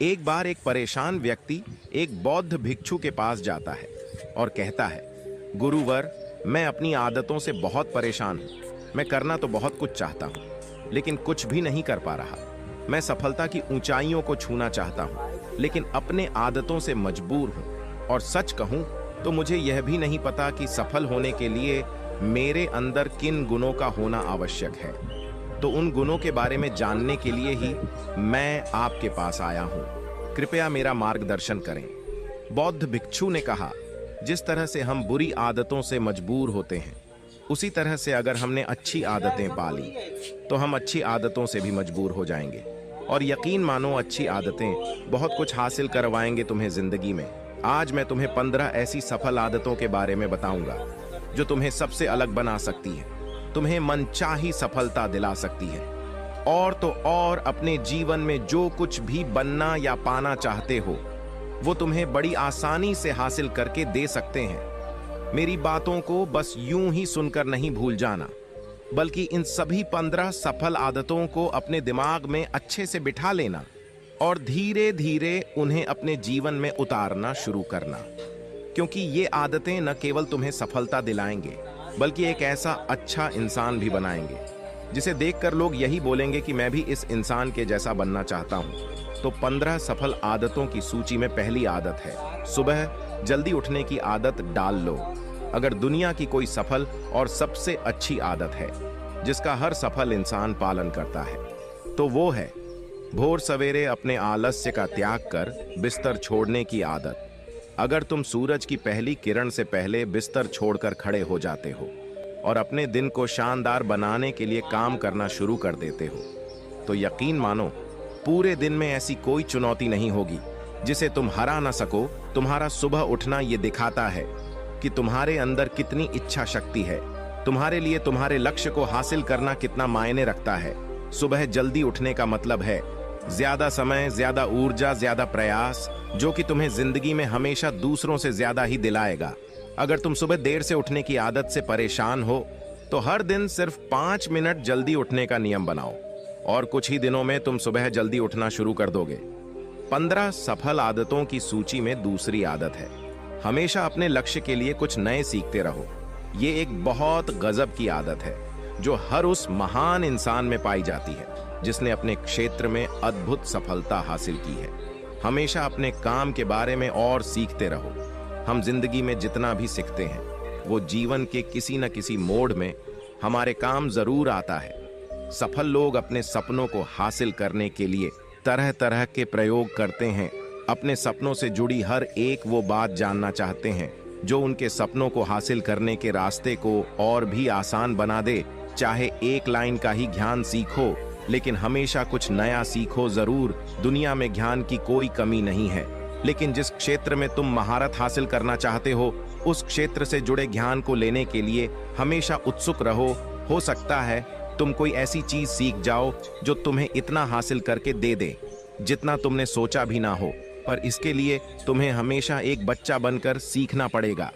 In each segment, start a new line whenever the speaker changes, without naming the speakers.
एक बार एक परेशान व्यक्ति एक बौद्ध भिक्षु के पास जाता है और कहता है, गुरुवर, मैं अपनी आदतों से बहुत परेशान हूँ। मैं करना तो बहुत कुछ चाहता हूँ, लेकिन कुछ भी नहीं कर पा रहा। मैं सफलता की ऊंचाइयों को छूना चाहता हूँ, लेकिन अपने आदतों से मजबूर हूँ। और सच कहूँ तो मुझे यह भी नहीं पता कि सफल होने के लिए मेरे अंदर किन गुणों का होना आवश्यक है। तो उन गुणों के बारे में जानने के लिए ही मैं आपके पास आया हूँ। कृपया मेरा मार्गदर्शन करें। बौद्ध भिक्षु ने कहा, जिस तरह से हम बुरी आदतों से मजबूर होते हैं, उसी तरह से अगर हमने अच्छी आदतें पाली तो हम अच्छी आदतों से भी मजबूर हो जाएंगे। और यकीन मानो, अच्छी आदतें बहुत कुछ हासिल करवाएंगे तुम्हें जिंदगी में। आज मैं तुम्हें 15 ऐसी सफल आदतों के बारे में बताऊंगा जो तुम्हें सबसे अलग बना सकती है, तुम्हें मनचाही सफलता दिला सकती है, और तो और अपने जीवन में जो कुछ भी बनना या पाना चाहते हो वो तुम्हें बड़ी आसानी से हासिल करके दे सकते हैं। मेरी बातों को बस यूं ही सुनकर नहीं भूल जाना, बल्कि इन सभी 15 सफल आदतों को अपने दिमाग में अच्छे से बिठा लेना और धीरे धीरे उन्हें अपने जीवन में उतारना शुरू करना। क्योंकि ये आदतें न केवल तुम्हें सफलता दिलाएंगे, बल्कि एक ऐसा अच्छा इंसान भी बनाएंगे जिसे देखकर लोग यही बोलेंगे कि मैं भी इस इंसान के जैसा बनना चाहता हूं। तो 15 सफल आदतों की सूची में पहली आदत है, सुबह जल्दी उठने की आदत डाल लो। अगर दुनिया की कोई सफल और सबसे अच्छी आदत है जिसका हर सफल इंसान पालन करता है, तो वो है भोर सवेरे अपने आलस्य का त्याग कर बिस्तर छोड़ने की आदत। अगर तुम सूरज की पहली किरण से पहले बिस्तर छोड़कर खड़े हो जाते हो और अपने दिन को शानदार बनाने के लिए काम करना शुरू कर देते हो, तो यकीन मानो, पूरे दिन में ऐसी कोई चुनौती नहीं होगी जिसे तुम हरा ना सको। तुम्हारा सुबह उठना ये दिखाता है कि तुम्हारे अंदर कितनी इच्छा शक्ति है, तुम्हारे लिए तुम्हारे लक्ष्य को हासिल करना कितना मायने रखता है। सुबह जल्दी उठने का मतलब है ज्यादा समय, ज्यादा ऊर्जा, ज्यादा प्रयास, जो कि तुम्हें जिंदगी में हमेशा दूसरों से ज्यादा ही दिलाएगा। अगर तुम सुबह देर से उठने की आदत से परेशान हो तो हर दिन सिर्फ 5 मिनट जल्दी उठने का नियम बनाओ और कुछ ही दिनों में तुम सुबह जल्दी उठना शुरू कर दोगे। 15 सफल आदतों की सूची में दूसरी आदत है, हमेशा अपने लक्ष्य के लिए कुछ नए सीखते रहो। ये एक बहुत गजब की आदत है जो हर उस महान इंसान में पाई जाती है जिसने अपने क्षेत्र में अद्भुत सफलता हासिल की है। हमेशा अपने काम के बारे में और सीखते रहो। हम जिंदगी में जितना भी सीखते हैं वो जीवन के किसी न किसी मोड़ में हमारे काम जरूर आता है। सफल लोग अपने सपनों को हासिल करने के लिए तरह तरह के प्रयोग करते हैं। अपने सपनों से जुड़ी हर एक वो बात जानना चाहते हैं जो उनके सपनों को हासिल करने के रास्ते को और भी आसान बना दे। चाहे एक लाइन का ही ज्ञान सीखो, लेकिन हमेशा कुछ नया सीखो जरूर। दुनिया में ज्ञान की कोई कमी नहीं है, लेकिन जिस क्षेत्र में तुम महारत हासिल करना चाहते हो उस क्षेत्र से जुड़े ज्ञान को लेने के लिए हमेशा उत्सुक रहो। हो सकता है तुम कोई ऐसी चीज सीख जाओ जो तुम्हें इतना हासिल करके दे दे जितना तुमने सोचा भी ना हो, पर इसके लिए तुम्हें हमेशा एक बच्चा बनकर सीखना पड़ेगा।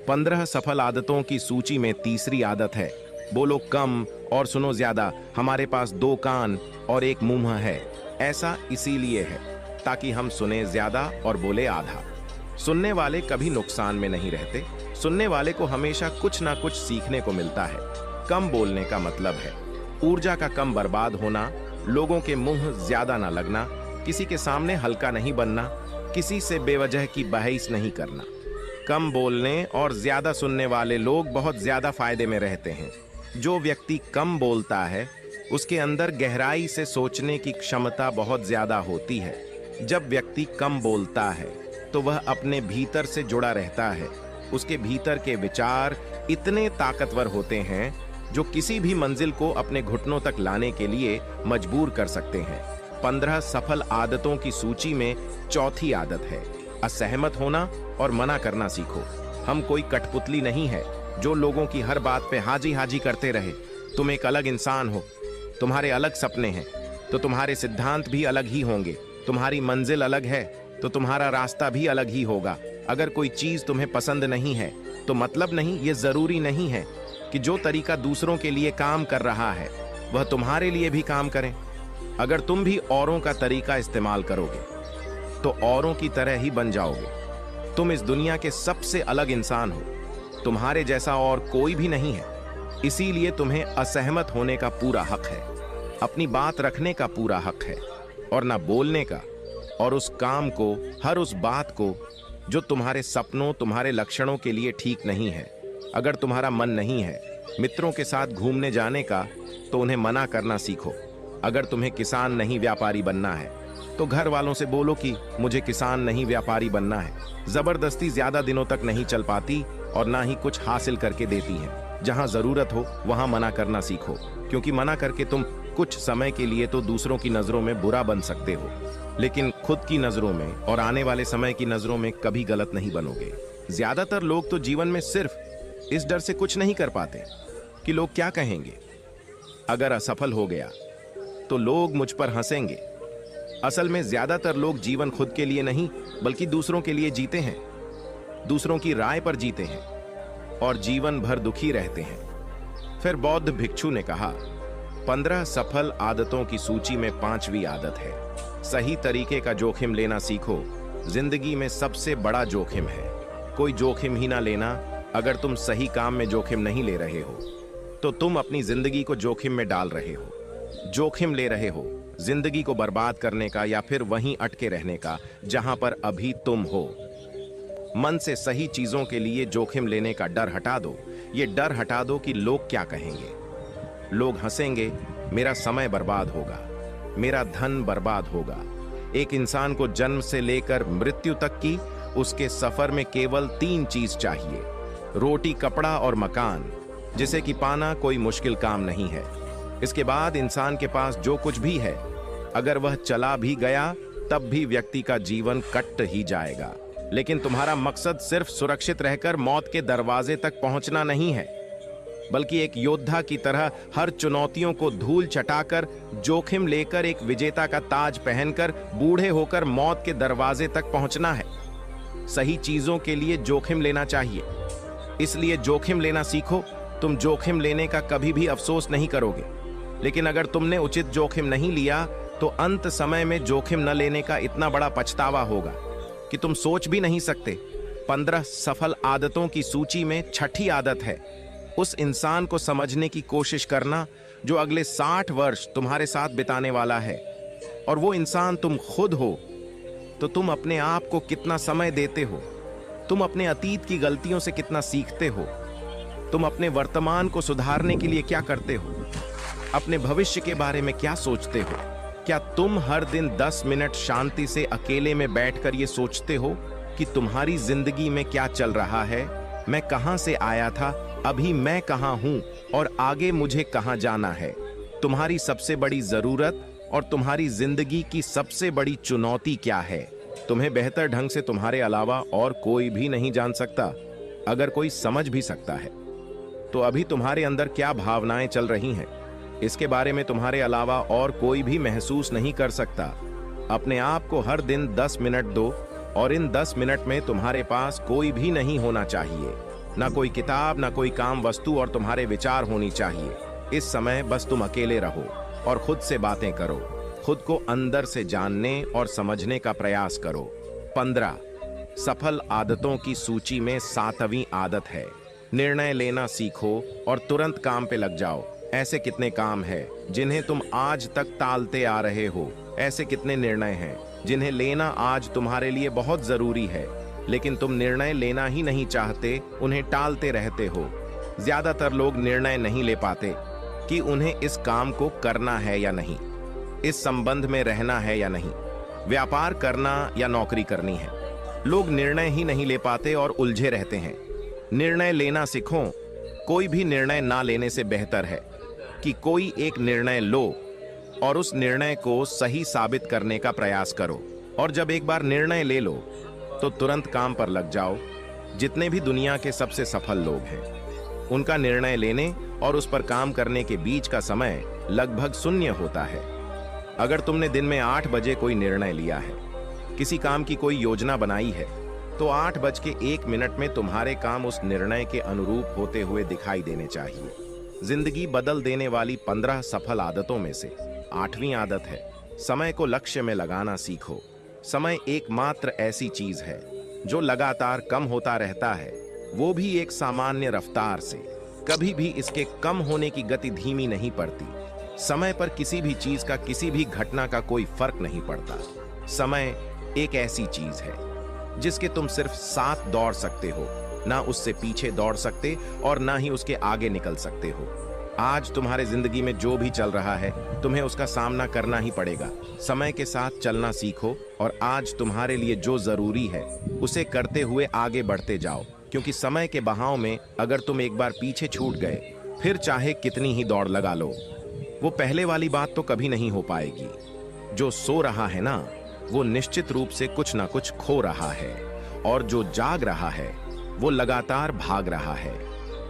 15 सफल आदतों की सूची में तीसरी आदत है, बोलो कम और सुनो ज्यादा। हमारे पास 2 कान और 1 मुंह है। ऐसा इसीलिए है ताकि हम सुने ज्यादा और बोले आधा। सुनने वाले कभी नुकसान में नहीं रहते। सुनने वाले को हमेशा कुछ ना कुछ सीखने को मिलता है। कम बोलने का मतलब है ऊर्जा का कम बर्बाद होना, लोगों के मुंह ज्यादा ना लगना, किसी के सामने हल्का नहीं बनना, किसी से बेवजह की बहस नहीं करना। कम बोलने और ज्यादा सुनने वाले लोग बहुत ज्यादा फायदे में रहते हैं। जो व्यक्ति कम बोलता है उसके अंदर गहराई से सोचने की क्षमता बहुत ज्यादा होती है। जब व्यक्ति कम बोलता है तो वह अपने भीतर से जुड़ा रहता है। उसके भीतर के विचार इतने ताकतवर होते हैं जो किसी भी मंजिल को अपने घुटनों तक लाने के लिए मजबूर कर सकते हैं। 15 सफल आदतों की सूची में चौथी आदत है, असहमत होना और मना करना सीखो। हम कोई कठपुतली नहीं है जो लोगों की हर बात पे हाजी हाजी करते रहे। तुम एक अलग इंसान हो, तुम्हारे अलग सपने हैं, तो तुम्हारे सिद्धांत भी अलग ही होंगे। तुम्हारी मंजिल अलग है तो तुम्हारा रास्ता भी अलग ही होगा। अगर कोई चीज तुम्हें पसंद नहीं है तो मतलब नहीं, ये जरूरी नहीं है कि जो तरीका दूसरों के लिए काम कर रहा है वह तुम्हारे लिए भी काम करें। अगर तुम भी औरों का तरीका इस्तेमाल करोगे तो औरों की तरह ही बन जाओगे। तुम इस दुनिया के सबसे अलग इंसान हो। तुम्हारे जैसा और कोई भी नहीं है। इसीलिए तुम्हें असहमत होने का पूरा हक है, अपनी बात रखने का पूरा हक है, और ना बोलने का, और उस काम को, हर उस बात को जो तुम्हारे सपनों, तुम्हारे लक्षणों के लिए ठीक नहीं है। अगर तुम्हारा मन नहीं है मित्रों के साथ घूमने जाने का, तो उन्हें मना करना सीखो। अगर तुम्हें किसान नहीं व्यापारी बनना है, तो घर वालों से बोलो कि मुझे किसान नहीं व्यापारी बनना है। जबरदस्ती ज्यादा दिनों तक नहीं चल पाती और ना ही कुछ हासिल करके देती है। जहां जरूरत हो वहां मना करना सीखो, क्योंकि मना करके तुम कुछ समय के लिए तो दूसरों की नजरों में बुरा बन सकते हो, लेकिन खुद की नजरों में और आने वाले समय की नजरों में कभी गलत नहीं बनोगे। ज्यादातर लोग तो जीवन में सिर्फ इस डर से कुछ नहीं कर पाते कि लोग क्या कहेंगे। अगर असफल हो गया तो लोग मुझ पर हंसेंगे। असल में ज्यादातर लोग जीवन खुद के लिए नहीं बल्कि दूसरों के लिए जीते हैं, दूसरों की राय पर जीते हैं और जीवन भर दुखी रहते हैं। फिर बौद्ध भिक्षु ने कहा, 15 सफल आदतों की सूची में 5वीं आदत है, सही तरीके का जोखिम लेना सीखो। जिंदगी में सबसे बड़ा जोखिम है कोई जोखिम ही ना लेना। अगर तुम सही काम में जोखिम नहीं ले रहे हो तो तुम अपनी जिंदगी को जोखिम में डाल रहे हो। जोखिम ले रहे हो जिंदगी को बर्बाद करने का या फिर वहीं अटके रहने का जहां पर अभी तुम हो। मन से सही चीजों के लिए जोखिम लेने का डर हटा दो। ये डर हटा दो कि लोग क्या कहेंगे। लोग हंसेंगे, मेरा समय बर्बाद होगा, मेरा धन बर्बाद होगा। एक इंसान को जन्म से लेकर मृत्यु तक की उसके सफर में केवल 3 चीज चाहिए, रोटी, कपड़ा और मकान, जिसे कि पाना कोई मुश्किल काम नहीं है। इसके बाद इंसान के पास जो कुछ भी है, अगर वह चला भी गया तब भी व्यक्ति का जीवन कट ही जाएगा। लेकिन तुम्हारा मकसद सिर्फ सुरक्षित रहकर मौत के दरवाजे तक पहुंचना नहीं है, बल्कि एक योद्धा की तरह हर चुनौतियों को धूल चटाकर, जोखिम लेकर, एक विजेता का ताज पहनकर, बूढ़े होकर मौत के दरवाजे तक पहुंचना है। सही चीजों के लिए जोखिम लेना चाहिए, इसलिए जोखिम लेना सीखो। तुम जोखिम लेने का कभी भी अफसोस नहीं करोगे। लेकिन अगर तुमने उचित जोखिम नहीं लिया तो अंत समय में जोखिम न लेने का इतना बड़ा पछतावा होगा कि तुम सोच भी नहीं सकते। 15 सफल आदतों की सूची में 6ठी आदत है, उस इंसान को समझने की कोशिश करना जो अगले 60 वर्ष तुम्हारे साथ बिताने वाला है। और वो इंसान तुम खुद हो। तो तुम अपने आप को कितना समय देते हो? तुम अपने अतीत की गलतियों से कितना सीखते हो? तुम अपने वर्तमान को सुधारने के लिए क्या करते हो? अपने भविष्य के बारे में क्या सोचते हो? क्या तुम हर दिन 10 मिनट शांति से अकेले में बैठकर ये सोचते हो कि तुम्हारी जिंदगी में क्या चल रहा है? मैं कहां से आया था, अभी मैं कहां हूं और आगे मुझे कहां जाना है? तुम्हारी सबसे बड़ी जरूरत और तुम्हारी जिंदगी की सबसे बड़ी चुनौती क्या है? तुम्हें बेहतर ढंग से तुम्हारे अलावा और कोई भी नहीं जान सकता। अगर कोई समझ भी सकता है तो अभी तुम्हारे अंदर क्या भावनाएं चल रही हैं, इसके बारे में तुम्हारे अलावा और कोई भी महसूस नहीं कर सकता। अपने आप को हर दिन 10 मिनट दो और इन 10 मिनट में तुम्हारे पास कोई भी नहीं होना चाहिए, ना कोई किताब, ना कोई काम वस्तु, और तुम्हारे विचार होनी चाहिए। इस समय बस तुम अकेले रहो और खुद से बातें करो। खुद को अंदर से जानने और समझने का प्रयास करो। 15 सफल आदतों की सूची में 7वीं आदत है, निर्णय लेना सीखो और तुरंत काम पे लग जाओ। ऐसे कितने काम हैं जिन्हें तुम आज तक टालते आ रहे हो? ऐसे कितने निर्णय हैं जिन्हें लेना आज तुम्हारे लिए बहुत जरूरी है, लेकिन तुम निर्णय लेना ही नहीं चाहते, उन्हें टालते रहते हो। ज्यादातर लोग निर्णय नहीं ले पाते कि उन्हें इस काम को करना है या नहीं, इस संबंध में रहना है या नहीं, व्यापार करना या नौकरी करनी है। लोग निर्णय ही नहीं ले पाते और उलझे रहते हैं। निर्णय लेना सीखो। कोई भी निर्णय ना लेने से बेहतर है कि कोई एक निर्णय लो और उस निर्णय को सही साबित करने का प्रयास करो। और जब एक बार निर्णय ले लो तो तुरंत काम पर लग जाओ। जितने भी दुनिया के सबसे सफल लोग हैं, उनका निर्णय लेने और उस पर काम करने के बीच का समय लगभग शून्य होता है। अगर तुमने दिन में 8 बजे कोई निर्णय लिया है, किसी काम की कोई योजना बनाई है, तो 8:01 में तुम्हारे काम उस निर्णय के अनुरूप होते हुए दिखाई देने चाहिए। जिंदगी बदल देने वाली 15 सफल आदतों में से 8वीं आदत है, समय को लक्ष्य में लगाना सीखो। समय एकमात्र ऐसी चीज है जो लगातार कम होता रहता है, वो भी एक सामान्य रफ्तार से। कभी भी इसके कम होने की गति धीमी नहीं पड़ती। समय पर किसी भी चीज का, किसी भी घटना का कोई फर्क नहीं पड़ता। समय एक ऐसी चीज है जिसके तुम सिर्फ साथ दौड़ सकते हो, ना उससे पीछे दौड़ सकते और ना ही उसके आगे निकल सकते हो। आज तुम्हारे जिंदगी में जो भी चल रहा है, तुम्हें उसका सामना करना ही पड़ेगा। समय के साथ चलना सीखो और आज तुम्हारे लिए जो जरूरी है उसे करते हुए आगे बढ़ते जाओ, क्योंकि समय के बहाव में अगर तुम एक बार पीछे छूट गए, फिर चाहे कितनी ही दौड़ लगा लो, वो पहले वाली बात तो कभी नहीं हो पाएगी। जो सो रहा है ना, वो निश्चित रूप से कुछ ना कुछ खो रहा है, और जो जाग रहा है वो लगातार भाग रहा है।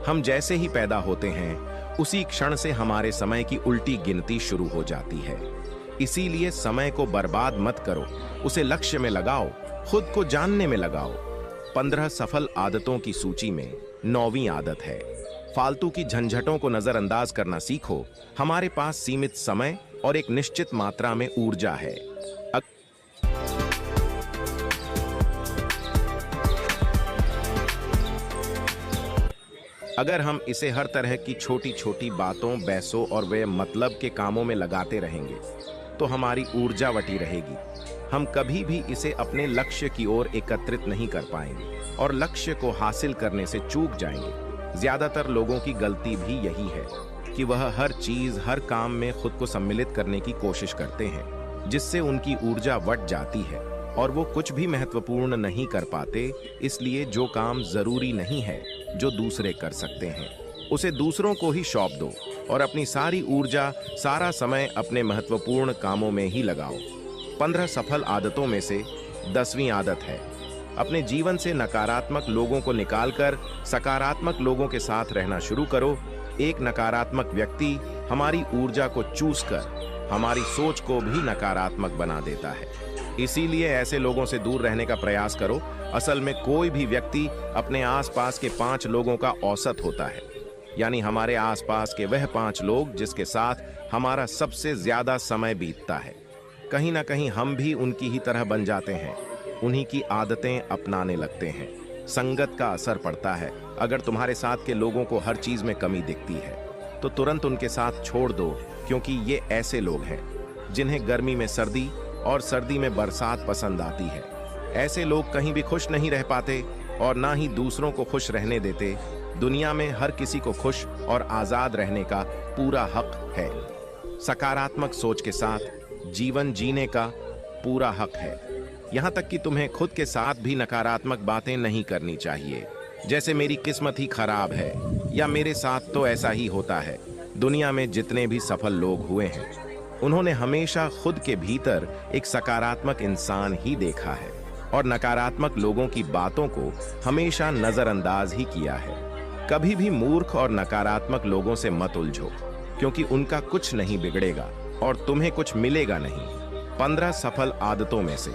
हम जैसे ही पैदा होते हैं, उसी क्षण से हमारे समय की उल्टी गिनती शुरू हो जाती है। इसीलिए समय को बर्बाद मत करो, उसे लक्ष्य में लगाओ, खुद को जानने में लगाओ। 15 सफल आदतों की सूची में 9वीं आदत है, फालतू की झंझटों को नजरअंदाज करना सीखो। हमारे पास सीमित समय और एक निश्चित मात्रा में ऊर्जा है। अगर हम इसे हर तरह की छोटी छोटी बातों, बहसों और वे मतलब के कामों में लगाते रहेंगे, तो हमारी ऊर्जा वटी रहेगी। हम कभी भी इसे अपने लक्ष्य की ओर एकत्रित नहीं कर पाएंगे और लक्ष्य को हासिल करने से चूक जाएंगे। ज्यादातर लोगों की गलती भी यही है कि वह हर चीज, हर काम में खुद को सम्मिलित करने की कोशिश करते हैं, जिससे उनकी ऊर्जा वट जाती है और वो कुछ भी महत्वपूर्ण नहीं कर पाते। इसलिए जो काम जरूरी नहीं है, जो दूसरे कर सकते हैं, उसे दूसरों को ही सौंप दो और अपनी सारी ऊर्जा, सारा समय अपने महत्वपूर्ण कामों में ही लगाओ। 15 सफल आदतों में से 10वीं आदत है, अपने जीवन से नकारात्मक लोगों को निकालकर सकारात्मक लोगों के साथ रहना शुरू करो। एक नकारात्मक व्यक्ति हमारी ऊर्जा को चूस कर हमारी सोच को भी नकारात्मक बना देता है। इसीलिए ऐसे लोगों से दूर रहने का प्रयास करो। असल में कोई भी व्यक्ति अपने आसपास के 5 लोगों का औसत होता है, यानी हमारे आसपास के वह 5 लोग जिसके साथ हमारा सबसे ज्यादा समय बीतता है। कहीं ना कहीं हम भी उनकी ही तरह बन जाते हैं, उन्हीं की आदतें अपनाने लगते हैं। संगत का असर पड़ता है। अगर तुम्हारे साथ के लोगों को हर चीज में कमी दिखती है तो तुरंत उनके साथ छोड़ दो, क्योंकि ये ऐसे लोग हैं जिन्हें गर्मी में सर्दी और सर्दी में बरसात पसंद आती है। ऐसे लोग कहीं भी खुश नहीं रह पाते और ना ही दूसरों को खुश रहने देते। दुनिया में हर किसी को खुश और आजाद रहने का पूरा हक है। सकारात्मक सोच के साथ जीवन जीने का पूरा हक है। यहाँ तक कि तुम्हें खुद के साथ भी नकारात्मक बातें नहीं करनी चाहिए, जैसे मेरी किस्मत ही खराब है या मेरे साथ तो ऐसा ही होता है। दुनिया में जितने भी सफल लोग हुए हैं, उन्होंने हमेशा खुद के भीतर एक सकारात्मक इंसान ही देखा है और नकारात्मक लोगों की बातों को हमेशा नजरअंदाज ही किया है। कभी भी मूर्ख और नकारात्मक लोगों से मत उलझो, क्योंकि उनका कुछ नहीं बिगड़ेगा और तुम्हें कुछ मिलेगा नहीं। 15 सफल आदतों में से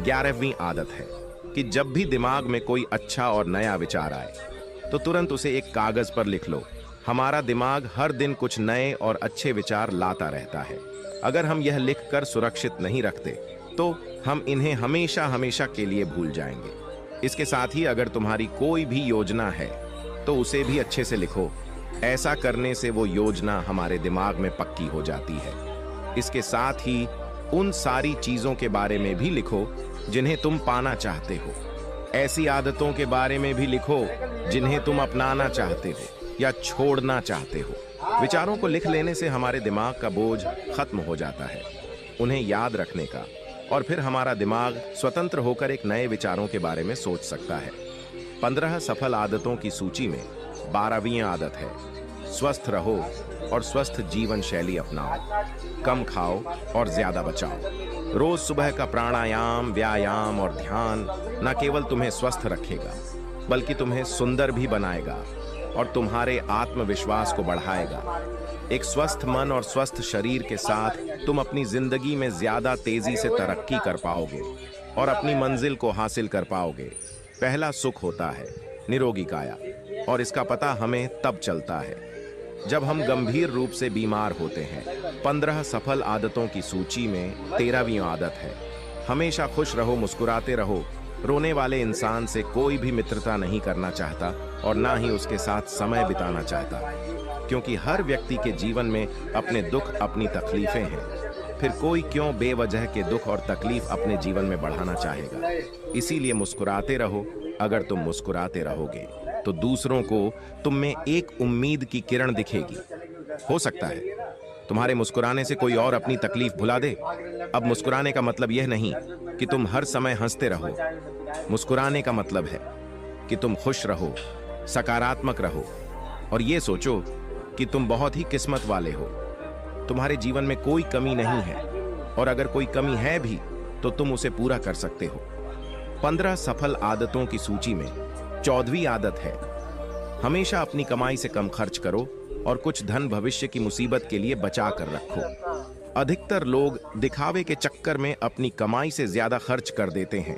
11वीं आदत है कि जब भी दिमाग में कोई अच्छा और नया विचार आए तो तुरंत उसे एक कागज पर लिख लो। हमारा दिमाग हर दिन कुछ नए और अच्छे विचार लाता रहता है। अगर हम यह लिखकर सुरक्षित नहीं रखते तो हम इन्हें हमेशा हमेशा के लिए भूल जाएंगे। इसके साथ ही अगर तुम्हारी कोई भी योजना है तो उसे भी अच्छे से लिखो। ऐसा करने से वो योजना हमारे दिमाग में पक्की हो जाती है। इसके साथ ही उन सारी चीजों के बारे में भी लिखो जिन्हें तुम पाना चाहते हो। ऐसी आदतों के बारे में भी लिखो जिन्हें तुम अपनाना चाहते हो या छोड़ना चाहते हो। विचारों को लिख लेने से हमारे दिमाग का बोझ खत्म हो जाता है, उन्हें याद रखने का, और फिर हमारा दिमाग स्वतंत्र होकर एक नए विचारों के बारे में सोच सकता है। 15 सफल आदतों की सूची में 12वीं आदत है, स्वस्थ रहो और स्वस्थ जीवन शैली अपनाओ। कम खाओ और ज्यादा बचाओ। रोज सुबह का प्राणायाम, व्यायाम और ध्यान न केवल तुम्हें स्वस्थ रखेगा, बल्कि तुम्हें सुंदर भी बनाएगा और तुम्हारे आत्मविश्वास को बढ़ाएगा। एक स्वस्थ मन और स्वस्थ शरीर के साथ तुम अपनी जिंदगी में ज्यादा तेजी से तरक्की कर पाओगे और अपनी मंजिल को हासिल कर पाओगे। पहला सुख होता है निरोगी काया, और इसका पता हमें तब चलता है जब हम गंभीर रूप से बीमार होते हैं। 15 सफल आदतों की सूची में 13वीं आदत है, हमेशा खुश रहो, मुस्कुराते रहो। रोने वाले इंसान से कोई भी मित्रता नहीं करना चाहता और ना ही उसके साथ समय बिताना चाहता, क्योंकि हर व्यक्ति के जीवन में अपने दुख, अपनी तकलीफें हैं। फिर कोई क्यों बेवजह के दुख और तकलीफ अपने जीवन में बढ़ाना चाहेगा। इसीलिए मुस्कुराते रहो। अगर तुम मुस्कुराते रहोगे तो दूसरों को तुम में एक उम्मीद की किरण दिखेगी। हो सकता है तुम्हारे मुस्कुराने से कोई और अपनी तकलीफ भुला दे। अब मुस्कुराने का मतलब यह नहीं कि तुम हर समय हंसते रहो। मुस्कुराने का मतलब है कि तुम खुश रहो, सकारात्मक रहो और ये सोचो कि तुम बहुत ही किस्मत वाले हो। तुम्हारे जीवन में कोई कमी नहीं है और अगर कोई कमी है भी तो तुम उसे पूरा कर सकते हो। 15 सफल आदतों की सूची में 14वीं आदत है, हमेशा अपनी कमाई से कम खर्च करो और कुछ धन भविष्य की मुसीबत के लिए बचा कर रखो। अधिकतर लोग दिखावे के चक्कर में अपनी कमाई से ज्यादा खर्च कर देते हैं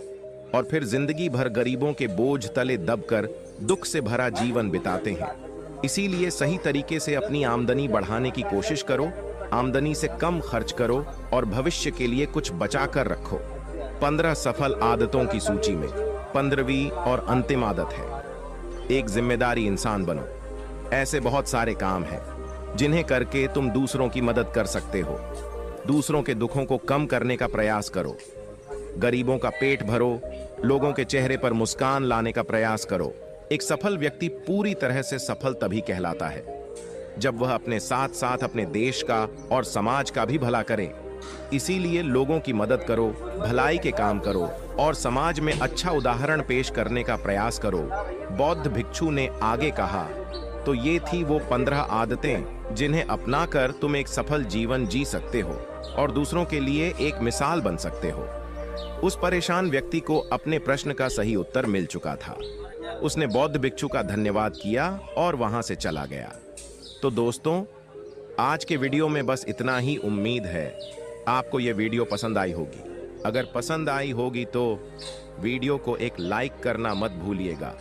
और फिर जिंदगी भर गरीबों के बोझ तले दबकर दुख से भरा जीवन बिताते हैं। इसीलिए सही तरीके से अपनी आमदनी बढ़ाने की कोशिश करो, आमदनी से कम खर्च करो और भविष्य के लिए कुछ बचा कर रखो। 15 सफल आदतों की सूची में 15वीं और अंतिम आदत है, एक जिम्मेदारी इंसान बनो। ऐसे बहुत सारे काम हैं जिन्हें करके तुम दूसरों की मदद कर सकते हो। दूसरों के दुखों को कम करने का प्रयास करो, गरीबों का पेट भरो, लोगों के चेहरे पर मुस्कान लाने का प्रयास करो। एक सफल व्यक्ति पूरी तरह से सफल तभी कहलाता है जब वह अपने साथ साथ अपने देश का और समाज का भी भला करे। इसीलिए लोगों की मदद करो, भलाई के काम करो और समाज में अच्छा उदाहरण पेश करने का प्रयास करो। बौद्ध भिक्षु ने आगे कहा, तो ये थी वो 15 आदतें जिन्हें अपनाकर तुम एक सफल जीवन जी सकते हो और दूसरों के लिए एक मिसाल बन सकते हो। उस परेशान व्यक्ति को अपने प्रश्न का सही उत्तर मिल चुका था। उसने बौद्ध भिक्षु का धन्यवाद किया और वहां से चला गया। तो दोस्तों, आज के वीडियो में बस इतना ही। उम्मीद है आपको ये वीडियो पसंद आई होगी। अगर पसंद आई होगी तो वीडियो को एक लाइक करना मत भूलिएगा।